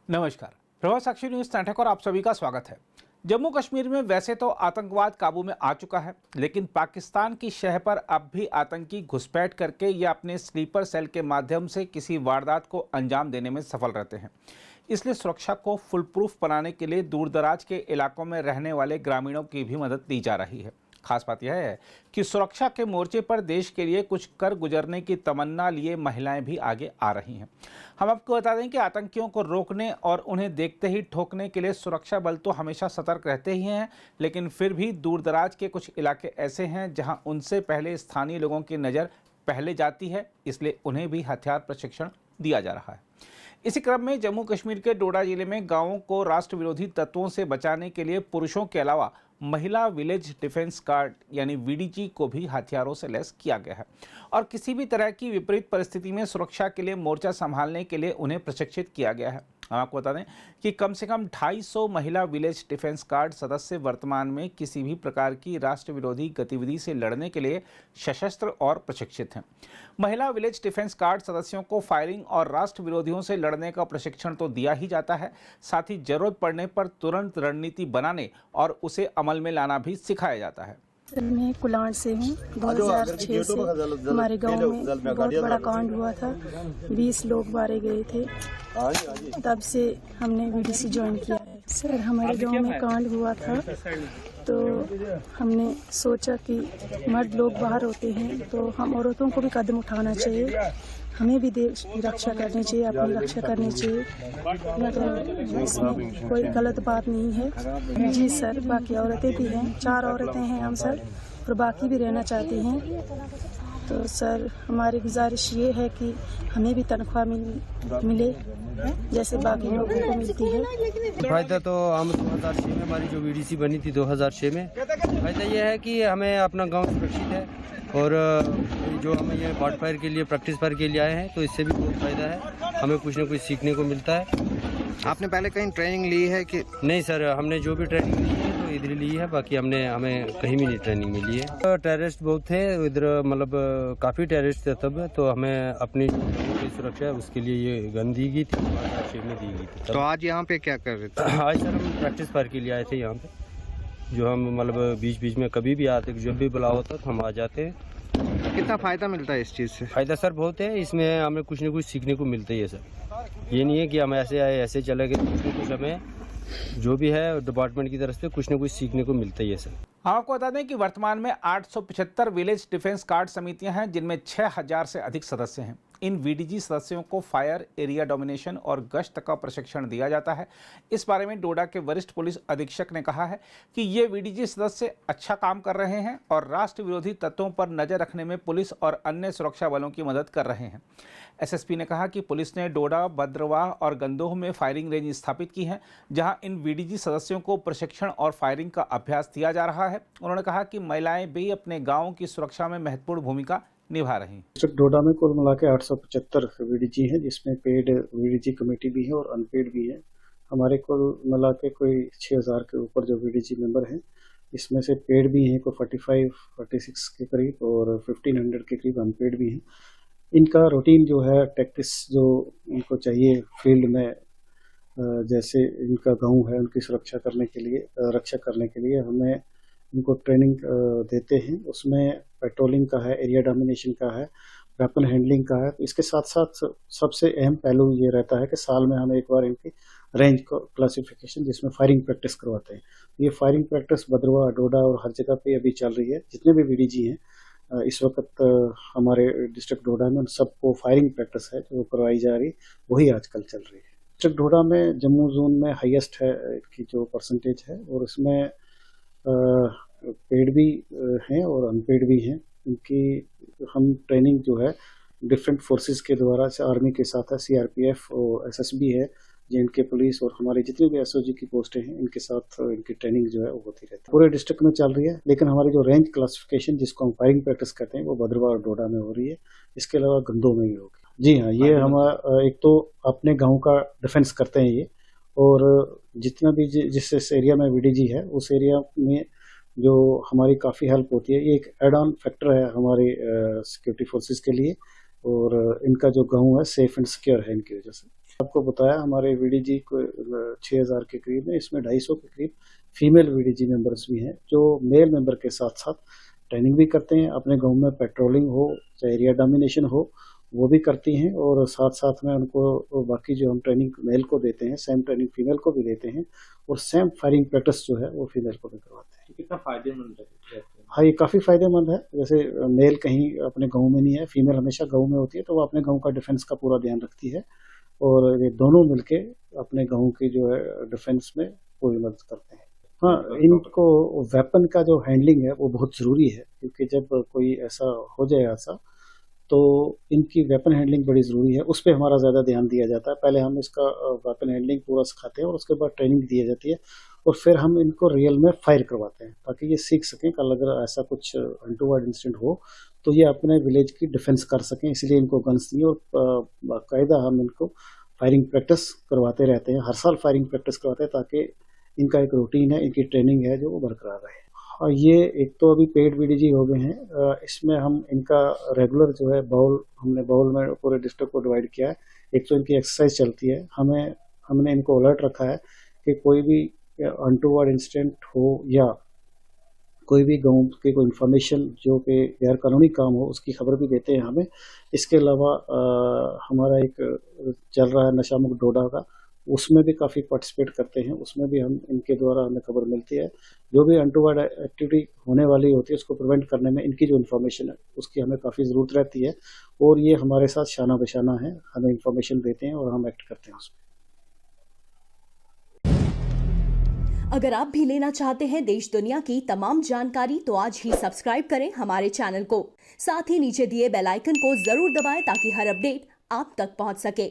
नमस्कार। प्रभात साक्षी न्यूज 64 और आप सभी का स्वागत है। जम्मू कश्मीर में वैसे तो आतंकवाद काबू में आ चुका है, लेकिन पाकिस्तान की शह पर अब भी आतंकी घुसपैठ करके या अपने स्लीपर सेल के माध्यम से किसी वारदात को अंजाम देने में सफल रहते हैं। इसलिए सुरक्षा को फुल प्रूफ बनाने के लिए दूर दराज के इलाकों में रहने वाले ग्रामीणों की भी मदद ली जा रही है। खास बात यह है कि सुरक्षा के मोर्चे पर देश के लिए कुछ कर गुजरने की तमन्ना लिए महिलाएं भी आगे आ रही हैं। हम आपको बता दें कि आतंकियों को रोकने और उन्हें देखते ही ठोकने के लिए सुरक्षा बल तो हमेशा सतर्क रहते ही हैं, लेकिन फिर भी दूर दराज के कुछ इलाके ऐसे हैं जहां उनसे पहले स्थानीय लोगों की नज़र पहले जाती है, इसलिए उन्हें भी हथियार प्रशिक्षण दिया जा रहा है। इसी क्रम में जम्मू कश्मीर के डोडा जिले में गांवों को राष्ट्र विरोधी तत्वों से बचाने के लिए पुरुषों के अलावा महिला विलेज डिफेंस गार्ड यानी वीडीजी को भी हथियारों से लैस किया गया है और किसी भी तरह की विपरीत परिस्थिति में सुरक्षा के लिए मोर्चा संभालने के लिए उन्हें प्रशिक्षित किया गया है। हम आपको बता दें कि कम से कम 250 महिला विलेज डिफेंस गार्ड सदस्य वर्तमान में किसी भी प्रकार की राष्ट्र विरोधी गतिविधि से लड़ने के लिए सशस्त्र और प्रशिक्षित हैं। महिला विलेज डिफेंस गार्ड सदस्यों को फायरिंग और राष्ट्र विरोधियों से लड़ने का प्रशिक्षण तो दिया ही जाता है, साथ ही जरूरत पड़ने पर तुरंत रणनीति बनाने और उसे अमल में लाना भी सिखाया जाता है। मैं कुलाण से हूँ। 2006 से हमारे गांव में बहुत बड़ा कांड हुआ था, 20 लोग मारे गए थे। तब से हमने वीडीसी ज्वाइन किया है। सर, हमारे गांव में कांड हुआ था तो हमने सोचा कि मर्द लोग बाहर होते हैं तो हम औरतों को भी कदम उठाना चाहिए, हमें भी देश की रक्षा करनी चाहिए, अपनी रक्षा करनी चाहिए। इसमें कोई गलत बात नहीं है। जी सर, बाकी औरतें भी हैं, 4 औरतें हैं हम सर, और बाकी भी रहना चाहती हैं। तो सर, हमारी गुजारिश ये है कि हमें भी तनख्वाह मिले जैसे बाकी लोगों को मिलती है। फायदा तो हम 2006 में हमारी जो वीडीसी बनी थी 2006 में, फायदा ये है कि हमें अपना गांव सुरक्षित है और जो हमें ये बॉट फायर के लिए प्रैक्टिस फायर के लिए आए हैं तो इससे भी बहुत फायदा है, हमें कुछ न कुछ सीखने को मिलता है। आपने पहले कहीं ट्रेनिंग ली है कि नहीं सर, हमने जो भी ट्रेनिंग ली है तो इधर ली है, बाकी हमें कहीं भी नहीं ट्रेनिंग मिली है। टेररिस्ट बहुत थे इधर, मतलब काफ़ी टेररिस्ट थे तब, तो हमें अपनी सुरक्षा है उसके लिए ये गन दी गई थी, में दी गई थी। तो आज यहाँ पे क्या कर रहे थे? आज सर हम प्रैक्टिस फायर के लिए आए थे यहाँ पे, जो हम मतलब बीच बीच में कभी भी आते, जब भी बुलाओ होता तो हम आ जाते हैं। कितना फायदा मिलता है इस चीज़ से? फायदा सर बहुत है, इसमें हमें कुछ न कुछ सीखने को मिलता ही है सर। ये नहीं है कि हम ऐसे आए ऐसे चले गए, कुछ हमें जो भी है डिपार्टमेंट की तरफ से कुछ न कुछ सीखने को मिलता ही है सर। आपको बता दें कि वर्तमान में 875 विलेज डिफेंस गार्ड समितियां हैं, जिनमें 6000 से अधिक सदस्य हैं। इन वीडीजी सदस्यों को फायर, एरिया डोमिनेशन और गश्त का प्रशिक्षण दिया जाता है। इस बारे में डोडा के वरिष्ठ पुलिस अधीक्षक ने कहा है कि ये वीडीजी सदस्य अच्छा काम कर रहे हैं और राष्ट्र विरोधी तत्वों पर नजर रखने में पुलिस और अन्य सुरक्षा बलों की मदद कर रहे हैं। एसएसपी ने कहा कि पुलिस ने डोडा, भद्रवाह और गंदोह में फायरिंग रेंज स्थापित की है, जहां इन वीडीजी सदस्यों को प्रशिक्षण और फायरिंग का अभ्यास दिया जा रहा है। उन्होंने कहा कि महिलाएं भी अपने गाँव की सुरक्षा में महत्वपूर्ण भूमिका निभा रही। डिस्ट्रिक्ट डोडा में कुल मिला के 875 वीडीजी है, जिसमें पेड वीडीजी कमेटी भी है और अनपेड भी है। हमारे कुल मिला के कोई 6000 के ऊपर जो वीडीजी मेंबर हैं, इसमें से पेड भी हैं कोई 45-46 के करीब और 1500 के करीब अनपेड भी हैं। इनका रूटीन जो है, टैक्टिस जो इनको चाहिए फील्ड में, जैसे इनका गाँव है उनकी सुरक्षा करने के लिए, रक्षा करने के लिए हमें इनको ट्रेनिंग देते हैं। उसमें पेट्रोलिंग का है, एरिया डोमिनेशन का है, वेपन हैंडलिंग का है। इसके साथ साथ सबसे अहम पहलू ये रहता है कि साल में हम एक बार इनकी रेंज क्लासिफिकेशन, जिसमें फायरिंग प्रैक्टिस करवाते हैं। ये फायरिंग प्रैक्टिस भद्रवाह, डोडा और हर जगह पे अभी चल रही है। जितने भी वीडीजी हैं इस वक्त हमारे डिस्ट्रिक्ट डोडा में, सबको फायरिंग प्रैक्टिस है जो करवाई जा रही, वही आजकल चल रही है। डिस्ट्रिक्ट डोडा में जम्मू जोन में हाईएस्ट है इनकी जो परसेंटेज है, और इसमें पेड भी हैं और अनपेड भी हैं। इनकी हम ट्रेनिंग जो है डिफरेंट फोर्सेस के द्वारा, से आर्मी के साथ है, सीआरपीएफ और एसएसबी है, जेएंडके पुलिस और हमारे जितने भी एसओजी की पोस्टें हैं, इनके साथ इनकी ट्रेनिंग जो है वो होती रहती है। पूरे डिस्ट्रिक्ट में चल रही है, लेकिन हमारी जो रेंज क्लासिफिकेशन जिसको हम फायरिंग प्रैक्टिस कहते हैं, वो भद्रवाह और डोडा में हो रही है। इसके अलावा गंदोह में भी होगी। जी हाँ, ये हम एक तो अपने गाँव का डिफेंस करते हैं ये, और जितना भी जिस एरिया में वीडीजी है उस एरिया में जो हमारी काफ़ी हेल्प होती है। ये एक एड ऑन फैक्टर है हमारे सिक्योरिटी फोर्सेस के लिए, और इनका जो गाँव है सेफ एंड सिक्योर है इनकी वजह से। आपको बताया हमारे वीडीजी को 6000 के करीब है, इसमें 250 के करीब फीमेल वीडीजी मेंबर्स भी हैं जो मेल मेंबर के साथ साथ ट्रेनिंग भी करते हैं। अपने गांव में पेट्रोलिंग हो चाहे एरिया डोमिनेशन हो वो भी करती हैं, और साथ साथ में उनको बाकी जो हम ट्रेनिंग मेल को देते हैं सेम ट्रेनिंग फीमेल को भी देते हैं, और सेम फायरिंग प्रैक्टिस जो है वो फीमेल को भी करवाते हैं। कितना फायदेमंद है? हाँ, ये काफ़ी फायदेमंद है। जैसे मेल कहीं अपने गांव में नहीं है, फीमेल हमेशा गांव में होती है, तो वो अपने गांव का डिफेंस का पूरा ध्यान रखती है, और ये दोनों मिलके अपने गांव की जो है डिफेंस में पूरी मदद करते हैं। हाँ, इनको वेपन का जो हैंडलिंग है वो बहुत ज़रूरी है, क्योंकि जब कोई ऐसा हो जाए ऐसा तो इनकी वेपन हैंडलिंग बड़ी ज़रूरी है, उस पर हमारा ज़्यादा ध्यान दिया जाता है। पहले हम इसका वेपन हैंडलिंग पूरा सिखाते हैं और उसके बाद ट्रेनिंग दी जाती है, और फिर हम इनको रियल में फायर करवाते हैं ताकि ये सीख सकें कल अगर ऐसा कुछ अनटूवर्ड इंसिडेंट हो तो ये अपने विलेज की डिफेंस कर सकें। इसलिए इनको गन्स दी और बाकायदा हम इनको फायरिंग प्रैक्टिस करवाते रहते हैं, हर साल फायरिंग प्रैक्टिस करवाते हैं ताकि इनका एक रूटीन है, इनकी ट्रेनिंग है जो वो बरकरार रहे। और ये एक तो अभी पेड वीडीजी हो गए हैं, इसमें हम इनका रेगुलर जो है हमने बाउल में पूरे डिस्ट्रिक्ट को डिवाइड किया है। एक तो इनकी एक्सरसाइज चलती है, हमने इनको अलर्ट रखा है कि कोई भी अनटूवर्ड इंसिडेंट हो या कोई भी गांव की कोई इन्फॉर्मेशन जो कि गैर कानूनी काम हो उसकी खबर भी देते हैं हमें। इसके अलावा हमारा एक चल रहा है नशा मुक्त डोडा का, उसमें भी काफ़ी पार्टिसिपेट करते हैं, उसमें भी हम इनके द्वारा हमें खबर मिलती है। जो भी अनटूवर्ड एक्टिविटी होने वाली होती है उसको प्रिवेंट करने में इनकी जो इन्फॉर्मेशन है उसकी हमें काफ़ी ज़रूरत रहती है, और ये हमारे साथ शाना बशाना है, हमें इन्फॉर्मेशन देते हैं और हम एक्ट करते हैं उसमें। अगर आप भी लेना चाहते हैं देश दुनिया की तमाम जानकारी तो आज ही सब्सक्राइब करें हमारे चैनल को। साथ ही नीचे दिए बेल आइकन को जरूर दबाएं ताकि हर अपडेट आप तक पहुंच सके।